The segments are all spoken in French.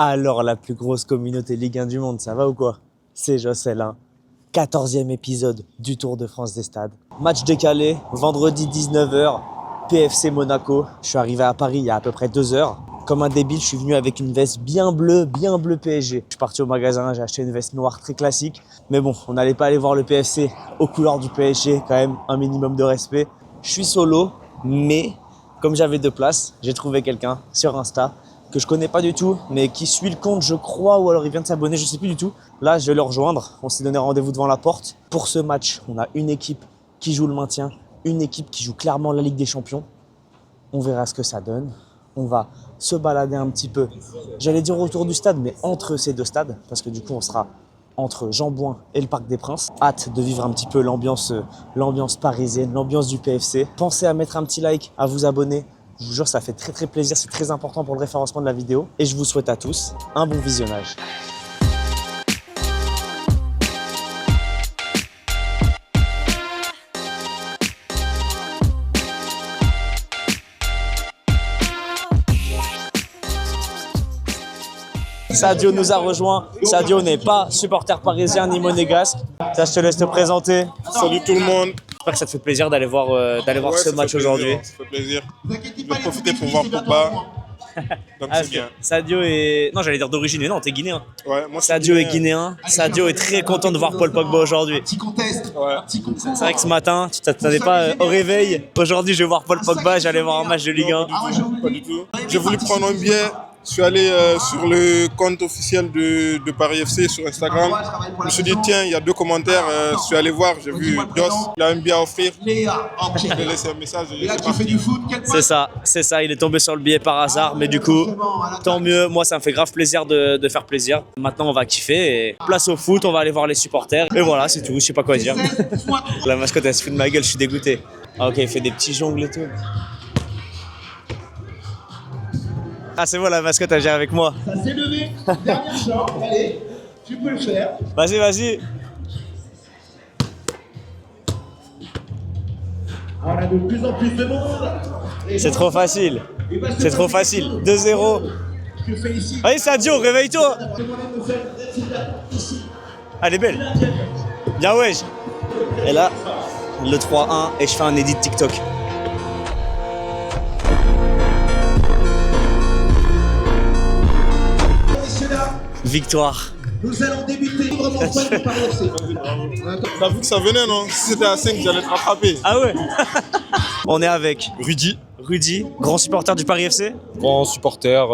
Alors la plus grosse communauté Ligue 1 du monde, ça va ou quoi? C'est Jocelyne, 14e épisode du Tour de France des stades. Match décalé, vendredi 19h, PFC Monaco. Je suis arrivé à Paris il y a à peu près 2 heures. Comme un débile, je suis venu avec une veste bien bleu PSG. Je suis parti au magasin, j'ai acheté une veste noire très classique. Mais bon, on n'allait pas aller voir le PFC aux couleurs du PSG, quand même un minimum de respect. Je suis solo, mais comme j'avais 2 places, j'ai trouvé quelqu'un sur Insta que je connais pas du tout, mais qui suit le compte, je crois, ou alors il vient de s'abonner, je sais plus du tout. Là, je vais le rejoindre. On s'est donné rendez-vous devant la porte. Pour ce match, on a une équipe qui joue le maintien, une équipe qui joue clairement la Ligue des Champions. On verra ce que ça donne. On va se balader un petit peu, j'allais dire autour du stade, mais entre ces 2 stades, parce que du coup, on sera entre Jean-Bouin et le Parc des Princes. Hâte de vivre un petit peu l'ambiance parisienne, l'ambiance du PFC. Pensez à mettre un petit like, à vous abonner. Je vous jure, ça fait très plaisir, c'est très important pour le référencement de la vidéo. Et je vous souhaite à tous un bon visionnage. Sadio nous a rejoint. Sadio n'est pas supporter parisien ni monégasque. Ça, je te laisse te présenter. Salut tout le monde. J'espère que ça te fait plaisir d'aller voir ce match aujourd'hui. Ça fait plaisir. Je vais profiter pour voir Pogba. Donc c'est bien. Sadio est... Non, j'allais dire d'origine, mais non, t'es guinéen. Ouais, moi, Sadio est guinéen. Sadio est très content de voir Paul Pogba aujourd'hui. Ouais. C'est vrai que ce matin, tu t'attendais pas au réveil. Aujourd'hui, je vais voir Paul Pogba, j'allais voir un match de Ligue 1. Pas du tout. J'ai voulu prendre un billet. Je suis allé sur le compte officiel de Paris FC sur Instagram. Je me suis dit, tiens, il y a 2 commentaires. Je suis allé voir, j'ai vu Dos, il a un billet à offrir. Je lui ai laissé un message. C'est ça, il est tombé sur le billet par hasard. Mais du coup, tant mieux. Moi, ça me fait grave plaisir de faire plaisir. Maintenant, on va kiffer. Et place au foot, on va aller voir les supporters. Et voilà, c'est tout, je sais pas quoi dire. La mascotte, elle se fout de ma gueule, je suis dégoûté. Ah, ok, il fait des petits jongles et tout. Ah, c'est bon, la mascotte, elle gère avec moi. Ça s'est levé, dernière chance, allez, tu peux le faire. Vas-y. On a de plus en plus de monde. C'est trop facile. 2-0. Je te félicite. Allez, Sadio, réveille-toi. Elle est belle. Bien, ouais. Et là, le 3-1, et je fais un edit TikTok. Victoire. Nous allons débuter librement par Paris FC. T'as vu que ça venait, non? Si c'était à 5, j'allais te rattraper. Ah ouais. On est avec Rudy, grand supporter du Paris FC. grand supporter,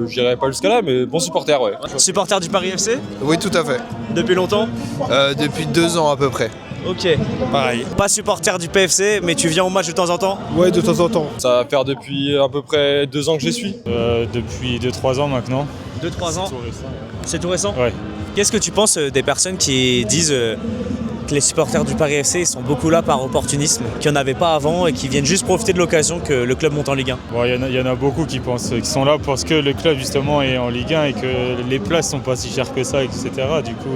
j'irai pas jusqu'à là, mais bon supporter, ouais. Supporter du Paris FC Oui, tout à fait. depuis longtemps. Depuis 2 ans à peu près. Ok. Pareil. Pas supporter du PFC, mais tu viens au match de temps en temps. Ouais, de temps en temps. Ça va faire depuis à peu près 2 ans que j'y suis. Depuis 2-3 ans maintenant. 2-3 ans. C'est tout récent. Ouais. Qu'est-ce que tu penses des personnes qui disent que les supporters du Paris FC sont beaucoup là par opportunisme, qu'il n'y en avait pas avant et qui viennent juste profiter de l'occasion que le club monte en Ligue 1? Bon, il y en a beaucoup qui sont là parce que le club justement est en Ligue 1 et que les places sont pas si chères que ça, etc. Du coup,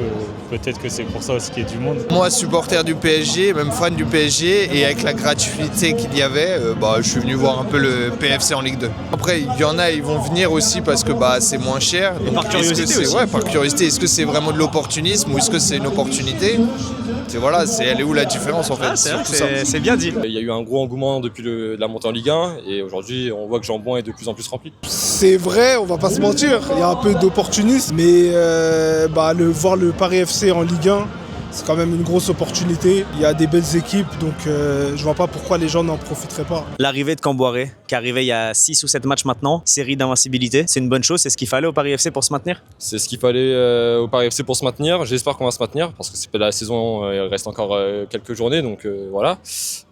peut-être que c'est pour ça aussi qu'il y a du monde. Moi, supporter du PSG, même fan du PSG, et avec la gratuité qu'il y avait, je suis venu voir un peu le PFC en Ligue 2. Après, il y en a, ils vont venir aussi parce que c'est moins cher. Et par curiosité aussi. Ouais, par curiosité. Est-ce que c'est vraiment de l'opportunisme ou est-ce que c'est une opportunité? Elle est où la différence en fait? Ah, c'est vrai que c'est bien dit. Il y a eu un gros engouement depuis la montée en Ligue 1 et aujourd'hui on voit que Jean-Bouin est de plus en plus rempli. C'est vrai, on va pas se mentir, il y a un peu d'opportunisme, mais voir le Paris FC en Ligue 1, c'est quand même une grosse opportunité. Il y a des belles équipes, donc je vois pas pourquoi les gens n'en profiteraient pas. L'arrivée de Camboiré, qui est arrivé il y a 6 ou 7 matchs maintenant, série d'invincibilité, c'est une bonne chose, c'est ce qu'il fallait au Paris FC pour se maintenir? C'est ce qu'il fallait au Paris FC pour se maintenir. J'espère qu'on va se maintenir parce que la saison, il reste encore quelques journées, donc voilà.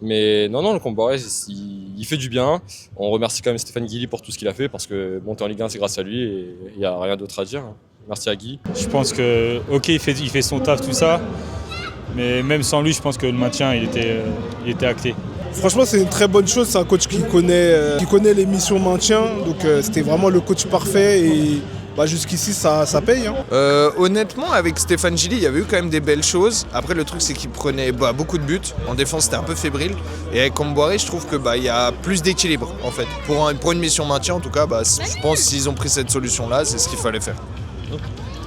Mais non, le Camboiré, il fait du bien. On remercie quand même Stéphane Guilly pour tout ce qu'il a fait parce que monter en Ligue 1, c'est grâce à lui et il n'y a rien d'autre à dire. Merci à Guy. Je pense que, ok, il fait son taf, tout ça, mais même sans lui, je pense que le maintien, il était acté. Franchement, c'est une très bonne chose, c'est un coach qui connaît les missions maintien, donc c'était vraiment le coach parfait et jusqu'ici ça paye. Hein. Honnêtement, avec Stéphane Gilly, il y avait eu quand même des belles choses. Après, le truc, c'est qu'il prenait beaucoup de buts. En défense, c'était un peu fébrile. Et avec Comboiré, je trouve que il y a plus d'équilibre, en fait. Pour une mission maintien, en tout cas, je pense s'ils ont pris cette solution-là, c'est ce qu'il fallait faire.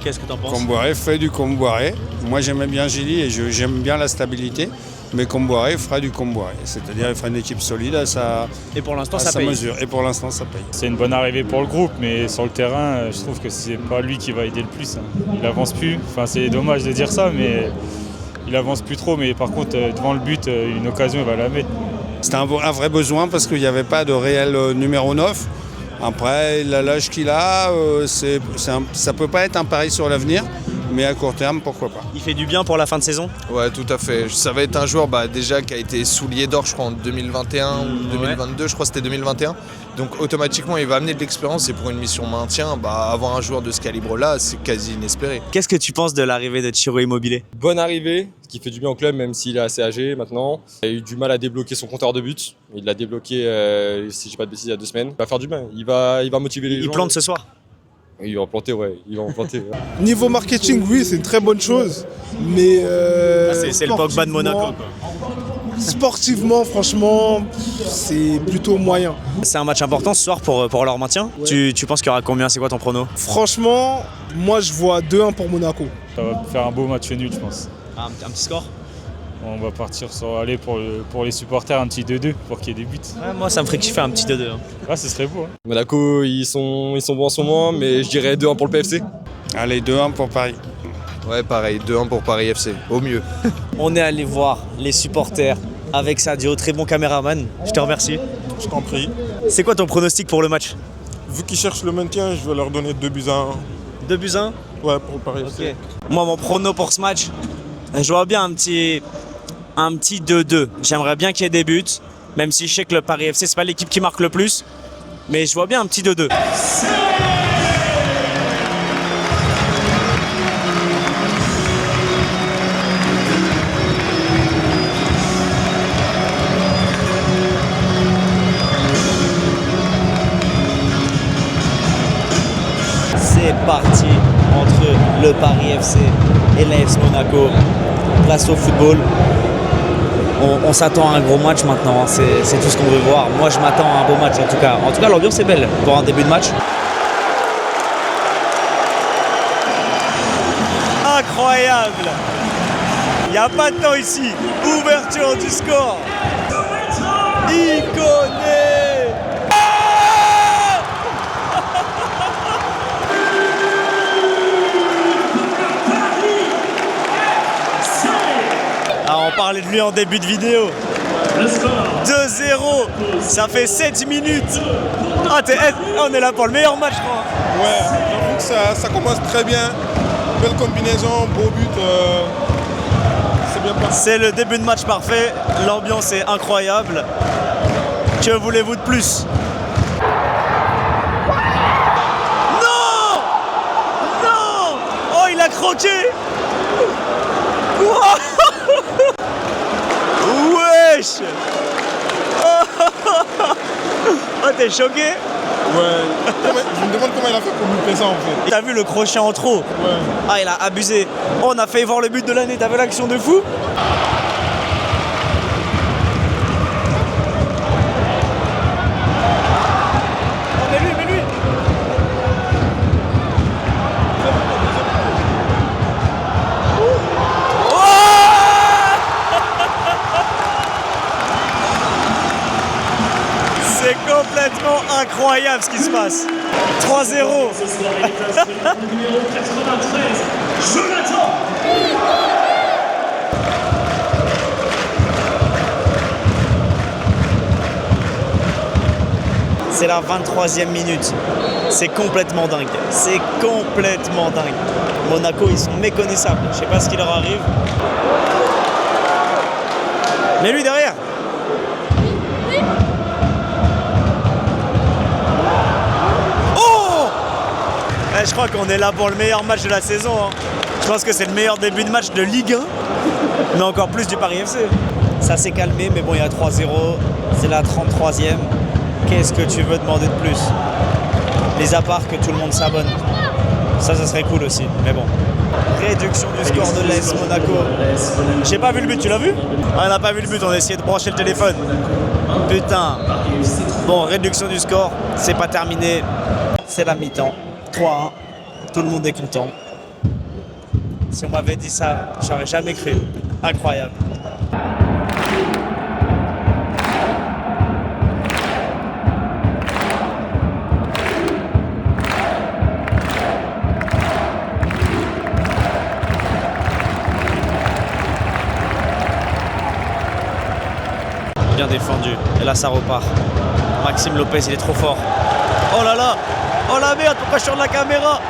Qu'est-ce que t'en penses? Comboiré fait du Comboiré. Moi, j'aimais bien Gilly et j'aime bien la stabilité. Mais Comboiré fera du Comboiré. C'est-à-dire, il fera une équipe solide à sa, Et pour l'instant, à ça sa paye. mesure. Et pour l'instant, ça paye. C'est une bonne arrivée pour le groupe, mais sur le terrain, je trouve que c'est pas lui qui va aider le plus. Hein. Il avance plus. Enfin, c'est dommage de dire ça, mais il avance plus trop. Mais par contre, devant le but, une occasion, il va la mettre. C'était un vrai besoin parce qu'il n'y avait pas de réel numéro 9. Après, l'âge qu'il a, ça peut pas être un pari sur l'avenir. Mais à court terme, pourquoi pas. Il fait du bien pour la fin de saison? Ouais, tout à fait. Ça va être un joueur déjà qui a été soulier d'or, je crois, en 2021 ou 2022, je crois que c'était 2021. Donc automatiquement, il va amener de l'expérience et pour une mission maintien, avoir un joueur de ce calibre-là, c'est quasi inespéré. Qu'est-ce que tu penses de l'arrivée de Ciro Immobile? Bonne arrivée, ce qui fait du bien au club, même s'il est assez âgé maintenant. Il a eu du mal à débloquer son compteur de buts. Il l'a débloqué, si je dis pas de bêtises, il y a 2 semaines. Il va faire du bien. Il va motiver les gens. Il plante ce soir? Il va en planter, ouais. Il va en planter. Ouais. Niveau marketing, oui, c'est une très bonne chose. Mais c'est le Pogba de Monaco, quoi. Sportivement, franchement, c'est plutôt moyen. C'est un match important ce soir pour leur maintien. Ouais. Tu penses qu'il y aura combien? C'est quoi ton prono? Franchement, moi je vois 2-1 pour Monaco. Ça va faire un beau match nul, je pense. Un petit score? On va partir sur aller pour les supporters un petit 2-2 pour qu'il y ait des buts. Ouais, moi ça me ferait kiffer un petit 2-2. Ah, ce serait beau. Hein. Monaco, ils sont bons en ce moment, mais je dirais 2-1 pour le PFC. Allez, 2-1 pour Paris. Ouais, pareil, 2-1 pour Paris FC, au mieux. On est allé voir les supporters avec Sadio, très bon caméraman. Je te remercie. Je t'en prie. C'est quoi ton pronostic pour le match? Vu qu'ils cherchent le maintien, je vais leur donner 2-1. 2-1? Ouais, pour Paris FC. Ok. Moi, mon prono pour ce match, je vois bien un petit 2-2. J'aimerais bien qu'il y ait des buts, même si je sais que le Paris FC, c'est pas l'équipe qui marque le plus. Mais je vois bien un petit 2-2. C'est parti entre le Paris FC et l'AS Monaco. Place au football. On s'attend à un gros match maintenant, hein. C'est tout ce qu'on veut voir. Moi je m'attends à un beau match en tout cas. En tout cas l'ambiance est belle pour un début de match. Incroyable! Il n'y a pas de temps ici. Ouverture du score. Iconé! Ah, on parlait de lui en début de vidéo. 2-0, ça fait 7 minutes. Ah, on est là pour le meilleur match, je crois. Ouais, j'avoue que ça commence très bien. Belle combinaison, beau but. C'est bien passé. C'est le début de match parfait. L'ambiance est incroyable. Que voulez-vous de plus? Non! Non! Oh, il a croqué! Wow! Wesh! Oh, t'es choqué? Ouais. Je me demande comment il a fait pour louper ça en fait. T'as vu le crochet en trop? Ouais. Ah, il a abusé. Oh, on a failli voir le but de l'année. T'as vu l'action de fou? Oh, mais lui! C'est complètement incroyable ce qui se passe. 3-0. C'est la 23e minute. C'est complètement dingue. C'est complètement dingue. Monaco, ils sont méconnaissables. Je sais pas ce qui leur arrive. Mais lui derrière. Oh! Je crois qu'on est là pour le meilleur match de la saison. Hein. Je pense que c'est le meilleur début de match de Ligue 1. Mais encore plus du Paris FC. Ça s'est calmé, mais bon, il y a 3-0. C'est la 33e. Qu'est-ce que tu veux demander de plus? Les à part que tout le monde s'abonne. Ça serait cool aussi, mais bon. Réduction du score de l'AS Monaco. J'ai pas vu le but, tu l'as vu? On n'a pas vu le but, on a essayé de brancher le téléphone. Putain. Bon, réduction du score, c'est pas terminé. C'est la mi-temps. 3-1. Tout le monde est content. Si on m'avait dit ça, j'aurais jamais cru. Incroyable. Bien défendu. Et là, ça repart. Maxime Lopez, il est trop fort. Oh là là! Oh la merde, pourquoi je suis sur la caméra?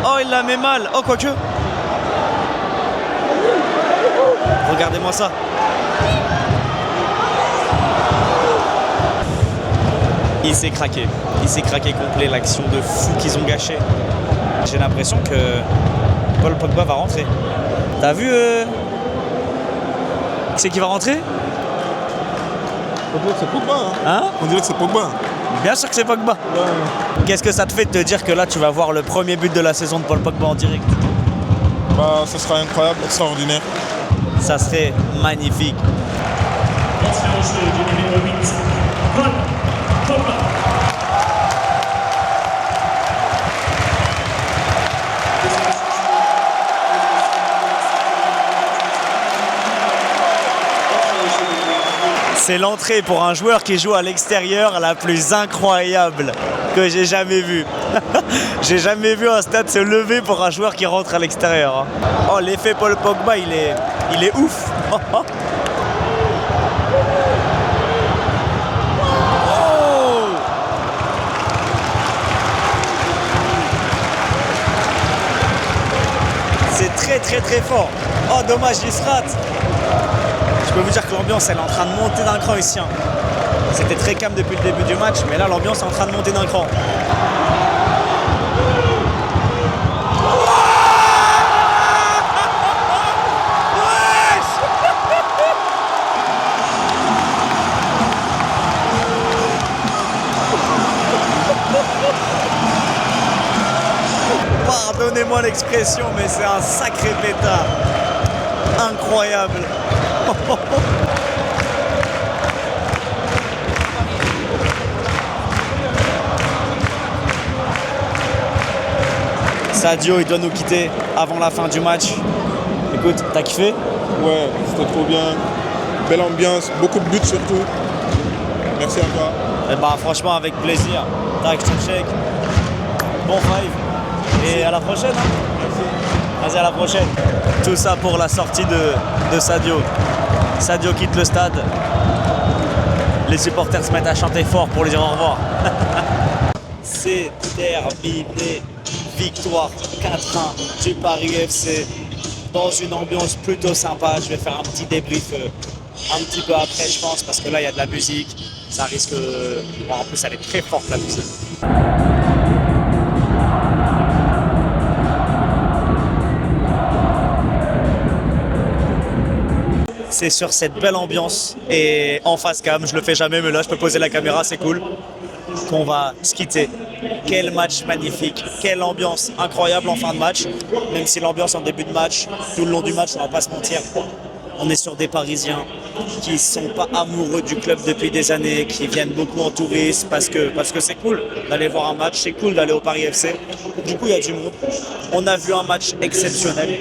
Oh, il la met mal. Oh, quoique. Regardez-moi ça. Il s'est craqué. Il s'est craqué complet. L'action de fou qu'ils ont gâché. J'ai l'impression que Paul Pogba va rentrer. T'as vu c'est qui va rentrer? On dirait que c'est Pogba. Hein? On dirait que c'est Pogba. Bien sûr que c'est Pogba. Ouais. Qu'est-ce que ça te fait de te dire que là tu vas voir le premier but de la saison de Paul Pogba en direct? Bah, ce sera incroyable, extraordinaire. Ça serait magnifique. C'est l'entrée pour un joueur qui joue à l'extérieur la plus incroyable que j'ai jamais vue. J'ai jamais vu un stade se lever pour un joueur qui rentre à l'extérieur. Oh, l'effet Paul Pogba, il est ouf. Oh. C'est très très très fort. Oh, dommage, il se rate. Je peux vous dire que l'ambiance elle est en train de monter d'un cran ici. C'était très calme depuis le début du match, mais là l'ambiance est en train de monter d'un cran. Pardonnez-moi l'expression, mais c'est un sacré pétard. Incroyable. Sadio, il doit nous quitter avant la fin du match. Écoute, t'as kiffé? Ouais, c'était trop bien. Belle ambiance, beaucoup de buts surtout. Merci à toi. Eh bah franchement avec plaisir. Tac, check. Bon five. Et à la prochaine. Hein. Vas-y, à la prochaine. Tout ça pour la sortie de Sadio. Sadio quitte le stade. Les supporters se mettent à chanter fort pour lui dire au revoir. C'est terminé. Victoire 4-1 du Paris FC. Dans une ambiance plutôt sympa. Je vais faire un petit débrief un petit peu après, je pense, parce que là, il y a de la musique. Ça risque... Bon, en plus, elle est très forte, la musique. C'est sur cette belle ambiance et en face cam, je le fais jamais, mais là, je peux poser la caméra, c'est cool, qu'on va se quitter. Quel match magnifique, quelle ambiance incroyable en fin de match, même si l'ambiance en début de match, tout le long du match, on va pas se mentir, on est sur des Parisiens qui sont pas amoureux du club depuis des années, qui viennent beaucoup en tourisme parce que c'est cool d'aller voir un match, c'est cool d'aller au Paris FC. Du coup, il y a du monde. On a vu un match exceptionnel,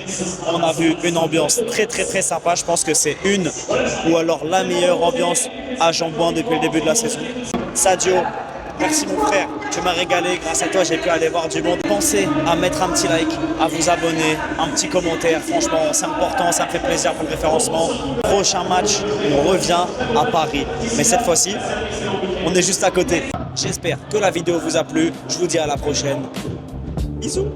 on a vu une ambiance très très très sympa. Je pense que c'est une ou alors la meilleure ambiance à Jean-Bouin depuis le début de la saison. Sadio, merci mon frère, tu m'as régalé, grâce à toi j'ai pu aller voir du monde. Pensez à mettre un petit like, à vous abonner, un petit commentaire, franchement c'est important, ça me fait plaisir pour le référencement. Prochain match, on revient à Paris, mais cette fois-ci, on est juste à côté. J'espère que la vidéo vous a plu, je vous dis à la prochaine. Bisous.